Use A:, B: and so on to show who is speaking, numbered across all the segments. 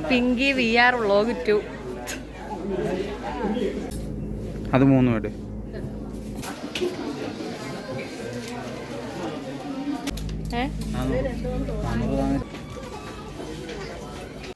A: Pinky VR vlog 2.
B: അത് 3 വേട്.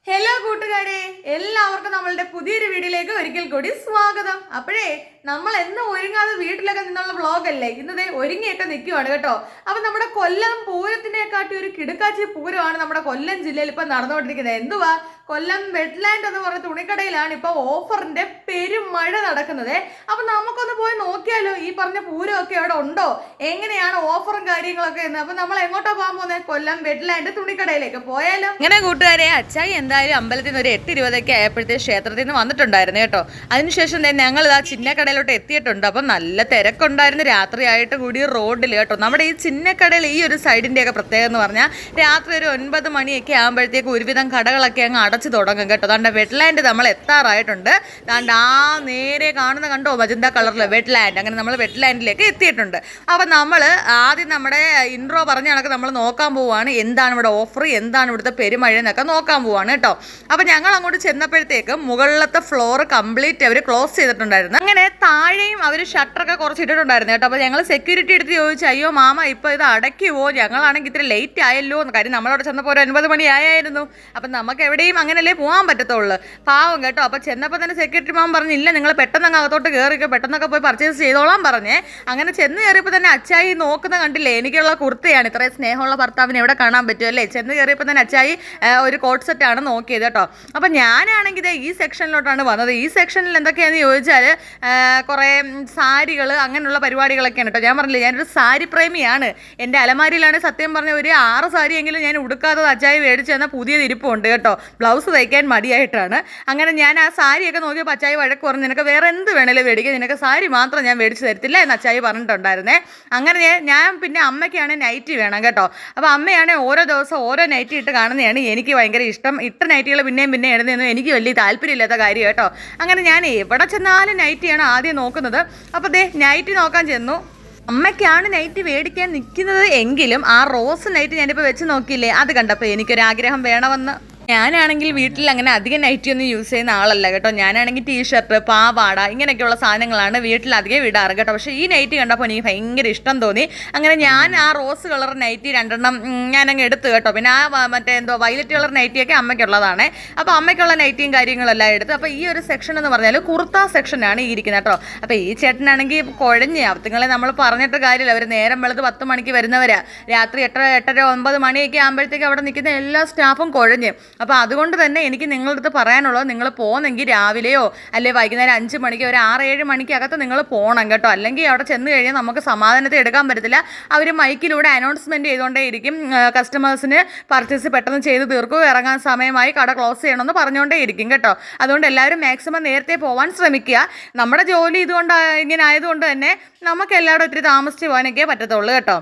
A: Hello കൂട്ടുകാരെ, എല്ലാവർക്കും നമ്മളുടെ പുതിയൊരു വീഡിയോയിലേക്ക് ഒരിക്കൽ കൂടി സ്വാഗതം. അപ്പോഴേ നമ്മൾ എന്ന് ഒരുങ്ങാതെ വീട്ടിലൊക്കെ നിന്നുള്ള വ്ളോഗല്ലേ, ഇന്നതേ ഒരുങ്ങിയൊക്കെ നിൽക്കുവാണ് കേട്ടോ. അപ്പൊ നമ്മുടെ കൊല്ലം പൂരത്തിനെക്കാട്ടി ഒരു കിടുക്കാച്ചി പൂരമാണ് നമ്മുടെ കൊല്ലം ജില്ലയിൽ ഇപ്പൊ നടന്നുകൊണ്ടിരിക്കുന്നത്. എന്തുവാ, കൊല്ലം വെറ്റ്ലാൻഡ് എന്ന് പറഞ്ഞ തുണിക്കടയിലാണ് ഇപ്പൊ ഓഫറിന്റെ പെരുമഴ നടക്കുന്നത്. അപ്പൊ നമുക്കൊന്ന് പോയി നോക്കിയാലോ ഈ പറഞ്ഞ പൂരമൊക്കെ അവിടെ ഉണ്ടോ, എങ്ങനെയാണ് ഓഫറും കാര്യങ്ങളൊക്കെ എന്ന്. അപ്പൊ നമ്മൾ എങ്ങോട്ടാ പോകാൻ പോകുന്നത്? കൊല്ലം വെറ്റ്ലാൻഡ് തുണിക്കടയിലേക്ക് പോയാലോ. ഇങ്ങനെ കൂട്ടുകാരെ, അച്ചായി എന്തായാലും അമ്പലത്തിൽ നിന്ന് ഒരു 8:20 ആയപ്പോഴത്തെ ക്ഷേത്രത്തിൽ നിന്ന് വന്നിട്ടുണ്ടായിരുന്നു കേട്ടോ. അതിനുശേഷം ഞങ്ങൾ ആ ചിന്നക്കടയിലോട്ട് എത്തിയിട്ടുണ്ട്. അപ്പം നല്ല തിരക്കുണ്ടായിരുന്നു രാത്രിയായിട്ട് കൂടി റോഡിൽ കേട്ടോ. നമ്മുടെ ഈ ചിന്നക്കടയിൽ ഈ ഒരു സൈഡിൻ്റെയൊക്കെ പ്രത്യേകത എന്ന് പറഞ്ഞാൽ രാത്രി ഒരു 9 മണിയൊക്കെ ആകുമ്പോഴത്തേക്ക് ഒരുവിധം കടകളൊക്കെ അങ്ങ് അടച്ചു തുടങ്ങും കേട്ടോ. ദാണ്ട വെറ്റ്ലാൻഡ് നമ്മൾ എത്താറായിട്ടുണ്ട്. ദാണ്ട ആ നേരെ കാണുന്ന കണ്ടോ മജന്ത കളറിൽ വെറ്റ്ലാൻഡ്. അങ്ങനെ നമ്മൾ വെറ്റ്ലാൻഡിലേക്ക് എത്തിയിട്ടുണ്ട്. അപ്പം നമ്മൾ ആദ്യം നമ്മുടെ ഇൻട്രോ പറഞ്ഞ കണക്ക് നമ്മൾ നോക്കാൻ പോവുകയാണ് എന്താണ് ഇവിടെ ഓഫർ, എന്താണ് ഇവിടുത്തെ പെരുമഴ എന്നൊക്കെ നോക്കാൻ പോവുകയാണ് കേട്ടോ. അപ്പം ഞങ്ങൾ അങ്ങോട്ട് ചെന്നപ്പോഴത്തേക്ക് മുകളിലത്തെ ഫ്ലോർ കംപ്ലീറ്റ് അവർ ക്ലോസ് ചെയ്തിട്ടുണ്ടായിരുന്നു. അങ്ങനെ താഴെയും അവർ ഷട്ടറൊക്കെ കുറച്ച് ഇട്ടിട്ടുണ്ടായിരുന്നു കേട്ടോ. അപ്പോൾ ഞങ്ങൾ സെക്യൂരിറ്റി എടുത്ത് ചോദിച്ചു, അയ്യോ മാമ ഇപ്പോൾ ഇത് അടയ്ക്കുമോ, ഞങ്ങളാണെങ്കിൽ ഇത്ര ലേറ്റ് ആയല്ലോ എന്ന്. കാര്യം നമ്മളവിടെ ചെന്നപ്പോൾ ഒരു 9 മണി ആയിരുന്നു. അപ്പം നമുക്ക് എവിടെയും അങ്ങനല്ലേ പോകാൻ പറ്റത്തുള്ളൂ, പാവം കേട്ടോ. അപ്പോൾ ചെന്നപ്പോൾ തന്നെ സെക്യൂരിറ്റി മാമൻ പറഞ്ഞില്ല, നിങ്ങൾ പെട്ടെന്ന് അങ്ങ് അകത്തോട്ട് കയറിക്കോ, പെട്ടെന്നൊക്കെ പോയി പർച്ചേസ് ചെയ്തോളാൻ പറഞ്ഞേ. അങ്ങനെ ചെന്ന് കയറിയപ്പോൾ തന്നെ അച്ചായി നോക്കുന്ന കണ്ടില്ലേ, എനിക്കുള്ള കുർത്തയാണ്. ഇത്രയും സ്നേഹമുള്ള ഭർത്താവിനെ എവിടെ കാണാൻ പറ്റുമല്ലേ. ചെന്ന് കയറിയപ്പോൾ തന്നെ അച്ചായി ഒരു കോട്ട് സെറ്റാണ് നോക്കിയത് കേട്ടോ. അപ്പം ഞാനാണെങ്കിൽ ഈ സെക്ഷനിലോട്ടാണ് വന്നത്. ഈ സെക്ഷനിൽ എന്തൊക്കെയാണെന്ന് ചോദിച്ചാൽ കുറേ സാരികൾ അങ്ങനെയുള്ള പരിപാടികളൊക്കെയാണ് കേട്ടോ. ഞാൻ പറഞ്ഞില്ലേ, ഞാനൊരു സാരി പ്രേമിയാണ്. എൻ്റെ അലമാരിയിലാണ് സത്യം പറഞ്ഞ ഒരു 6 സാരിയെങ്കിലും ഞാൻ ഉടുക്കാത്തത് അച്ചായി മേടിച്ച് തന്നാൽ പുതിയത് ഇരിപ്പുണ്ട് കേട്ടോ. ബ്ലൗസ് തയ്ക്കാൻ മടിയായിട്ടാണ്. അങ്ങനെ ഞാൻ ആ സാരിയൊക്കെ നോക്കിയപ്പോൾ അച്ചായി വഴക്ക് പറഞ്ഞു, നിനക്ക് വേറെ എന്ത് വേണേലും മേടിക്കുക, നിനക്ക് സാരി മാത്രം ഞാൻ മേടിച്ച് തരത്തില്ല എന്ന് അച്ചായി പറഞ്ഞിട്ടുണ്ടായിരുന്നേ. അങ്ങനെ ഞാൻ പിന്നെ അമ്മയ്ക്കാണെങ്കിൽ നൈറ്റി വേണം കേട്ടോ. അപ്പോൾ അമ്മയാണെങ്കിൽ ഓരോ ദിവസം ഓരോ നൈറ്റി ഇട്ട് കാണുന്നതാണ് എനിക്ക് ഭയങ്കര ഇഷ്ടം. ഇട്ട നൈറ്റികൾ പിന്നെയും പിന്നെ ഇടുന്നതൊന്നും എനിക്ക് വലിയ താല്പര്യമില്ലാത്ത കാര്യം കേട്ടോ. അങ്ങനെ ഞാൻ എവിടെ ചെന്നാലും നൈറ്റിയാണ് ആദ്യം നോക്കുന്നത്. അപ്പോൾ നൈറ്റി നോക്കാൻ ചെന്നു. അമ്മയ്ക്കാണ് നൈറ്റ് മേടിക്കാൻ നിൽക്കുന്നത് എങ്കിലും ആ റോസ് നൈറ്റ് ഞാനിപ്പോൾ വെച്ച് നോക്കിയില്ലേ, അത് കണ്ടപ്പോൾ എനിക്കൊരാഗ്രഹം വേണമെന്ന്. ഞാനാണെങ്കിൽ വീട്ടിൽ അങ്ങനെ അധികം നൈറ്റി ഒന്നും യൂസ് ചെയ്യുന്ന ആളല്ല കേട്ടോ. ഞാനാണെങ്കിൽ ടീഷർട്ട്, പാവാട ഇങ്ങനെയൊക്കെയുള്ള സാധനങ്ങളാണ് വീട്ടിൽ അധികം ഇടാറ് കേട്ടോ. പക്ഷേ ഈ നൈറ്റി കണ്ടപ്പോൾ എനിക്ക് ഭയങ്കര ഇഷ്ടം തോന്നി. അങ്ങനെ ഞാൻ ആ റോസ് കളർ നൈറ്റി 2 ഞാനങ്ങ് എടുത്തു കേട്ടോ. പിന്നെ ആ മറ്റേ വയലറ്റ് കളർ നൈറ്റിയൊക്കെ അമ്മയ്ക്കുള്ളതാണ്. അപ്പോൾ അമ്മയ്ക്കുള്ള നൈറ്റിയും കാര്യങ്ങളെല്ലാം എടുത്ത്. അപ്പോൾ ഈ ഒരു സെക്ഷൻ എന്ന് പറഞ്ഞാൽ കുർത്ത സെക്ഷനാണ് ഈ ഇരിക്കുന്നത് കേട്ടോ. അപ്പോൾ ഈ ചേട്ടനാണെങ്കിൽ കുഴഞ്ഞ് അവത്തുങ്ങളെ നമ്മൾ പറഞ്ഞിട്ട് കാര്യമില്ല. അവർ നേരം വെളുത്ത് 10 മണിക്ക് വരുന്നവരാ. രാത്രി 8:30 9 മണിയൊക്കെ ആകുമ്പോഴത്തേക്ക് അവിടെ നിൽക്കുന്ന എല്ലാ സ്റ്റാഫും കുഴഞ്ഞ്. അപ്പോൾ അതുകൊണ്ട് തന്നെ എനിക്ക് നിങ്ങളുടെ അടുത്ത് പറയാനുള്ളത്, നിങ്ങൾ പോകുന്നെങ്കിൽ രാവിലെയോ അല്ലെ വൈകുന്നേരം 5 മണിക്കോ ഒരു 6-7 മണിക്കകത്ത് നിങ്ങൾ പോകണം കേട്ടോ. അല്ലെങ്കിൽ അവിടെ ചെന്ന് കഴിഞ്ഞാൽ നമുക്ക് സമാധാനത്തെ എടുക്കാൻ പറ്റത്തില്ല. അവർ മൈക്കിലൂടെ അനൗൺസ്മെൻറ്റ് ചെയ്തുകൊണ്ടേ ഇരിക്കും, കസ്റ്റമേഴ്സിന് പർച്ചേസ് പെട്ടെന്ന് ചെയ്ത് തീർക്കുക, ഇറങ്ങാൻ സമയമായി, കട ക്ലോസ് ചെയ്യണമെന്ന് പറഞ്ഞുകൊണ്ടേ ഇരിക്കും കേട്ടോ. അതുകൊണ്ട് എല്ലാവരും മാക്സിമം നേരത്തെ പോകാൻ ശ്രമിക്കുക. നമ്മുടെ ജോലി ഇതുകൊണ്ട് ഇങ്ങനെ ആയതുകൊണ്ട് തന്നെ നമുക്ക് എല്ലാവരും ഒത്തിരി താമസിച്ച് പോകാനൊക്കെ പറ്റത്തുള്ളൂ കേട്ടോ.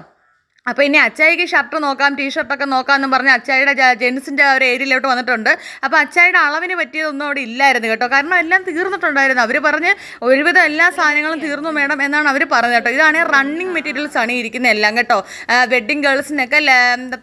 A: അപ്പോൾ ഇനി അച്ചായിക്ക് ഷർട്ട് നോക്കാം, ടീഷർട്ടൊക്കെ നോക്കാമെന്ന് പറഞ്ഞ് അച്ചായിയുടെ ജെൻസിൻ്റെ ഒരു ഏരിയയിലോട്ട് വന്നിട്ടുണ്ട്. അപ്പോൾ അച്ചായിയുടെ അളവിന് പറ്റിയതൊന്നും അവിടെ ഇല്ലായിരുന്നു കേട്ടോ. കാരണം എല്ലാം തീർന്നിട്ടുണ്ടായിരുന്നു. അവർ പറഞ്ഞ് ഒരുവിധം എല്ലാ സാധനങ്ങളും തീർന്നു വേണം എന്നാണ് അവർ പറഞ്ഞത് കേട്ടോ. ഇതാണെങ്കിൽ റണ്ണിങ് മെറ്റീരിയൽസ് ആണ് ഇരിക്കുന്നത് എല്ലാം കേട്ടോ. വെഡ്ഡിങ് ഗേൾസിനൊക്കെ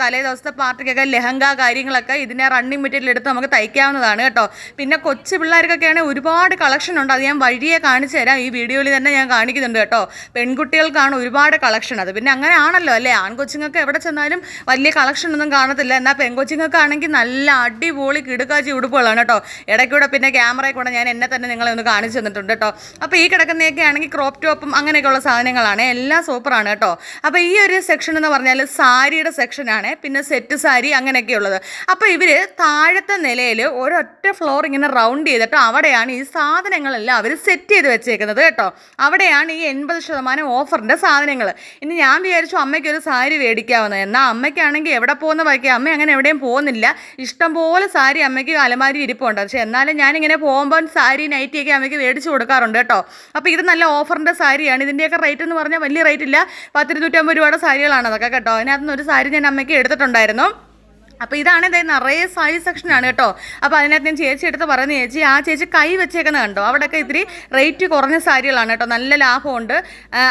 A: തലേ ദിവസത്തെ പാർട്ടിക്കൊക്കെ ലെഹങ്ക കാര്യങ്ങളൊക്കെ ഇതിനെ റണ്ണിങ് മെറ്റീരിയൽ എടുത്ത് നമുക്ക് തയ്ക്കാവുന്നതാണ് കേട്ടോ. പിന്നെ കൊച്ചു പിള്ളേർക്കൊക്കെയാണെങ്കിൽ ഒരുപാട് കളക്ഷൻ ഉണ്ട്. അത് ഞാൻ വഴിയെ കാണിച്ചു തരാം. ഈ വീഡിയോയിൽ തന്നെ ഞാൻ കാണിക്കുന്നുണ്ട് കേട്ടോ. പെൺകുട്ടികൾക്കാണ് ഒരുപാട് കളക്ഷൻ. അത് പിന്നെ അങ്ങനെ ആണല്ലോ അല്ലേ, ആൺകൊച്ചുങ്ങൾക്ക് എവിടെ ചെന്നാലും വലിയ കളക്ഷൻ ഒന്നും കാണത്തില്ല. എന്നാൽ പെൺകൊച്ചുങ്ങൾക്കാണെങ്കിൽ നല്ല അടിപൊളി കിടുക്കാച്ചി ഉടുപ്പുകളാണ് കേട്ടോ. ഇടയ്ക്കൂടെ പിന്നെ ക്യാമറയിൽ കൂടെ ഞാൻ എന്നെ തന്നെ നിങ്ങളെ ഒന്ന് കാണിച്ചു തന്നിട്ടുണ്ട് കേട്ടോ. അപ്പോൾ ഈ കിടക്കുന്നതൊക്കെ ആണെങ്കിൽ ക്രോപ്പ് ടോപ്പും അങ്ങനെയൊക്കെയുള്ള സാധനങ്ങളാണ്, എല്ലാം സൂപ്പറാണ് കേട്ടോ. അപ്പോൾ ഈ ഒരു സെക്ഷൻ എന്ന് പറഞ്ഞാൽ സാരിയുടെ സെക്ഷനാണ്. പിന്നെ സെറ്റ് സാരി അങ്ങനെയൊക്കെയുള്ളത്. അപ്പോൾ ഇവർ താഴത്തെ നിലയിൽ ഒരൊറ്റ ഫ്ലോർ ഇങ്ങനെ റൗണ്ട് ചെയ്തിട്ട് അവിടെയാണ് ഈ സാധനങ്ങളെല്ലാം അവർ സെറ്റ് ചെയ്ത് വെച്ചേക്കുന്നത് കേട്ടോ. അവിടെയാണ് ഈ 80% ഓഫറിൻ്റെ സാധനങ്ങൾ. ഇനി ഞാൻ വിചാരിച്ചു അമ്മയ്ക്കൊരു സാരി മേടിക്കാവുന്നത്. എന്നാൽ അമ്മയ്ക്കാണെങ്കിൽ എവിടെ പോകുന്ന വഴിക്ക് അമ്മ അങ്ങനെ എവിടെയും പോകുന്നില്ല. ഇഷ്ടംപോലെ സാരി അമ്മയ്ക്ക് അലമാരി ഇരിപ്പുണ്ട്. പക്ഷേ എന്നാലും ഞാനിങ്ങനെ പോകുമ്പോൾ സാരി നൈറ്റിയൊക്കെ അമ്മയ്ക്ക് മേടിച്ച് കൊടുക്കാറുണ്ട് കേട്ടോ. അപ്പോൾ ഇത് നല്ല ഓഫറിൻ്റെ സാരിയാണ്. ഇതിൻ്റെയൊക്കെ റേറ്റ് എന്ന് പറഞ്ഞാൽ വലിയ റേറ്റ് ഇല്ല, 10-250 രൂപയുടെ സാരികളാണ് അതൊക്കെ കേട്ടോ. അതിനകത്തുനിന്ന് ഒരു സാരി ഞാൻ അമ്മയ്ക്ക് എടുത്തിട്ടുണ്ടായിരുന്നു. അപ്പോൾ ഇതാണ് ഇതായത് നിറയെ സാരി സെക്ഷനാണ് കേട്ടോ. അപ്പോൾ അതിനകത്ത് ഞാൻ ചേച്ചി എടുത്ത് പറയുന്ന ചേച്ചി ആ ചേച്ചി കൈ വെച്ചേക്കുന്നത് കണ്ടോ, അവിടെയൊക്കെ ഇത്തിരി റേറ്റ് കുറഞ്ഞ സാരികളാണ് കേട്ടോ, നല്ല ലാഭമുണ്ട്.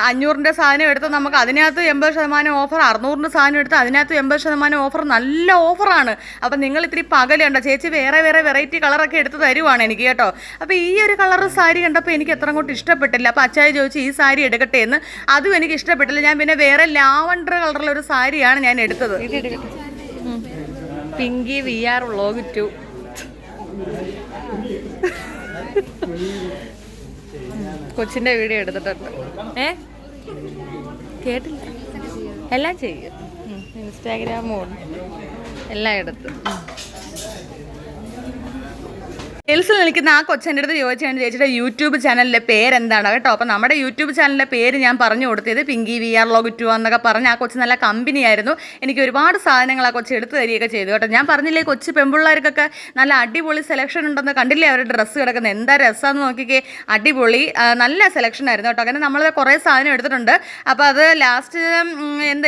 A: 500-ൻ്റെ സാധനം എടുത്ത് നമുക്ക് അതിനകത്ത് 80% ഓഫർ, 600-ൻ്റെ സാധനം എടുത്ത് അതിനകത്ത് 80% ഓഫർ, നല്ല ഓഫറാണ്. അപ്പോൾ നിങ്ങൾ ഇത്തിരി പകലുണ്ടോ, ചേച്ചി വേറെ വേറെ വെറൈറ്റി കളറൊക്കെ എടുത്ത് തരുവാണ് എനിക്ക് കേട്ടോ. അപ്പോൾ ഈ ഒരു കളർ സാരി കണ്ടപ്പോൾ എനിക്ക് എത്ര അങ്ങോട്ട് ഇഷ്ടപ്പെട്ടില്ല. അപ്പോൾ അച്ചായ ചോദിച്ചു ഈ സാരി എടുക്കട്ടെ എന്ന്, അതും എനിക്ക് ഇഷ്ടപ്പെട്ടില്ല. ഞാൻ പിന്നെ വേറെ ലാവണ്ടർ കളറിലൊരു സാരിയാണ് ഞാൻ എടുത്തത്. ഇത് എടുക്കട്ടെ, പിങ്കി VR വ്ളോഗ് 2. കൊച്ചിൻ്റെ വീഡിയോ എടുത്തിട്ടുണ്ട്. കേട്ടില്ല, എല്ലാം ചെയ്യും. ഇൻസ്റ്റാഗ്രാമും എല്ലാം എടുത്ത് സെയിൽസിൽ നിൽക്കുന്ന ആ കൊച്ചൻ്റെ അടുത്ത് ചോദിച്ചാണ് ചേച്ചിയുടെ യൂട്യൂബ് ചാനലിൻ്റെ പേരെന്താണ് കേട്ടോ. അപ്പോൾ നമ്മുടെ യൂട്യൂബ് ചാനലിൻ്റെ പേര് ഞാൻ പറഞ്ഞു കൊടുത്തത് പിങ്കി VR വ്ളോഗ് 2 എന്നൊക്കെ പറഞ്ഞ് ആ കൊച്ച് നല്ല കമ്പനിയായിരുന്നു. എനിക്ക് ഒരുപാട് സാധനങ്ങൾ ആ കൊച്ച് എടുത്ത് തരികയൊക്കെ ചെയ്തു കേട്ടോ. ഞാൻ പറഞ്ഞില്ലേ കൊച്ച് പെൺപിള്ളേർക്കൊക്കെ നല്ല അടിപൊളി സെലക്ഷൻ ഉണ്ടെന്ന്, കണ്ടില്ലേ അവരുടെ ഡ്രസ്സ് കിടക്കുന്നത് എന്താ രസമാണെന്ന് നോക്കിക്കേ, അടിപൊളി നല്ല സെലക്ഷൻ ആയിരുന്നു കേട്ടോ. അങ്ങനെ നമ്മൾ കുറേ സാധനം എടുത്തിട്ടുണ്ട്. അപ്പോൾ അത് ലാസ്റ്റ്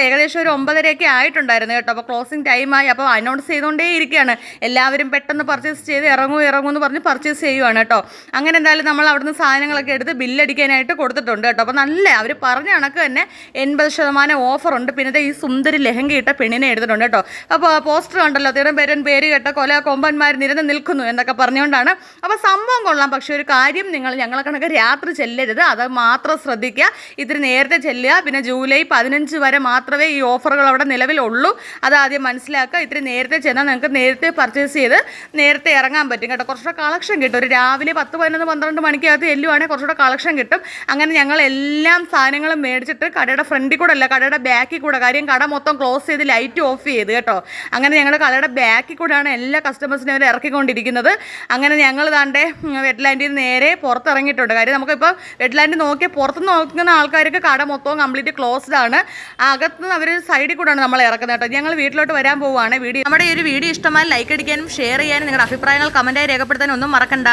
A: ഏകദേശം ഒരു 9:30 ആയിട്ടുണ്ടായിരുന്നു കേട്ടോ. അപ്പോൾ ക്ലോസിങ് ടൈമായി. അപ്പോൾ അനൗൺസ് ചെയ്തുകൊണ്ടേ ഇരിക്കുകയാണ്, എല്ലാവരും പെട്ടെന്ന് പർച്ചേസ് ചെയ്ത് ഇറങ്ങുമെന്ന് പറഞ്ഞ് പർച്ചേസ് ചെയ്യുവാണ് കേട്ടോ. അങ്ങനെ എന്തായാലും നമ്മൾ അവിടുന്ന് സാധനങ്ങളൊക്കെ എടുത്ത് ബില്ലടിക്കാനായിട്ട് കൊടുത്തിട്ടുണ്ട് കേട്ടോ. അപ്പോൾ നല്ല അവർ പറഞ്ഞ കണക്ക് തന്നെ 80% ഓഫറുണ്ട്. പിന്നെ ഈ സുന്ദരി ലെഹങ്ക ഇട്ട പെണ്ണിനെ എടുത്തിട്ടുണ്ട് കേട്ടോ. അപ്പോൾ പോസ്റ്റർ കണ്ടല്ലോ, തിടംപേരൻ പേര് കേട്ട കൊല കൊമ്പന്മാർ നിരന്ന് നിൽക്കുന്നു എന്നൊക്കെ പറഞ്ഞുകൊണ്ടാണ്. അപ്പോൾ സംഭവം കൊള്ളാം. പക്ഷേ ഒരു കാര്യം, നിങ്ങൾ ഞങ്ങളെ കണക്ക് രാത്രി ചെല്ലരുത്, അത് മാത്രം ശ്രദ്ധിക്കുക. ഇത്തിരി നേരത്തെ ചെല്ലുക. പിന്നെ ജൂലൈ 15 വരെ മാത്രമേ ഈ ഓഫറുകൾ അവിടെ നിലവിലുള്ളൂ, അതാദ്യം മനസ്സിലാക്കുക. ഇത്തിരി നേരത്തെ ചെന്നാൽ നിങ്ങൾക്ക് നേരത്തെ പർച്ചേസ് ചെയ്ത് നേരത്തെ ഇറങ്ങാൻ പറ്റും കേട്ടോ. കുറച്ചുകൂടെ കളക്ഷൻ കിട്ടും. ഒരു രാവിലെ 10, 11, 12 മണിക്കകത്ത് ചെല്ലുവാണെങ്കിൽ കുറച്ചുകൂടെ കളക്ഷൻ കിട്ടും. അങ്ങനെ ഞങ്ങൾ എല്ലാം സാധനങ്ങളും മേടിച്ചിട്ട് കടയുടെ ഫ്രണ്ടിൽ കൂടെ അല്ല, കടയുടെ ബാക്കിൽ കൂടെ, കാര്യം കട മൊത്തം ക്ലോസ് ചെയ്ത് ലൈറ്റ് ഓഫ് ചെയ്ത് കേട്ടോ. അങ്ങനെ ഞങ്ങൾ കടയുടെ ബാക്കിൽ കൂടെയാണ് എല്ലാ കസ്റ്റമേഴ്സിനെ അവർ ഇറക്കിക്കൊണ്ടിരിക്കുന്നത്. അങ്ങനെ ഞങ്ങൾ താണ്ടെ വെറ്റ്ലാൻഡിൽ നിന്ന് നേരെ പുറത്തിറങ്ങിയിട്ടുണ്ട്. കാര്യം നമുക്കിപ്പോൾ വെറ്റ്ലാൻഡ് നോക്കിയാൽ പുറത്തുനിന്ന് നോക്കുന്ന ആൾക്കാർക്ക് കട മൊത്തം കംപ്ലീറ്റ് ക്ലോസ്ഡ് ആണ്. അകത്തുനിന്ന് അവർ സൈഡിൽ കൂടെയാണ് നമ്മൾ ഇറക്കുന്നത് കേട്ടോ. ഞങ്ങൾ വീട്ടിലോട്ട് വരാൻ പോവുകയാണ്. നമ്മുടെ ഈ ഒരു വീഡിയോ ഇഷ്ടമായി ലൈക്ക് അടിക്കാനും ഷെയർ ചെയ്യാനും നിങ്ങളുടെ അഭിപ്രായങ്ങൾ കമൻറ്റായി രേഖപ്പെടുത്താനും ഒന്നും മറക്കണ്ട.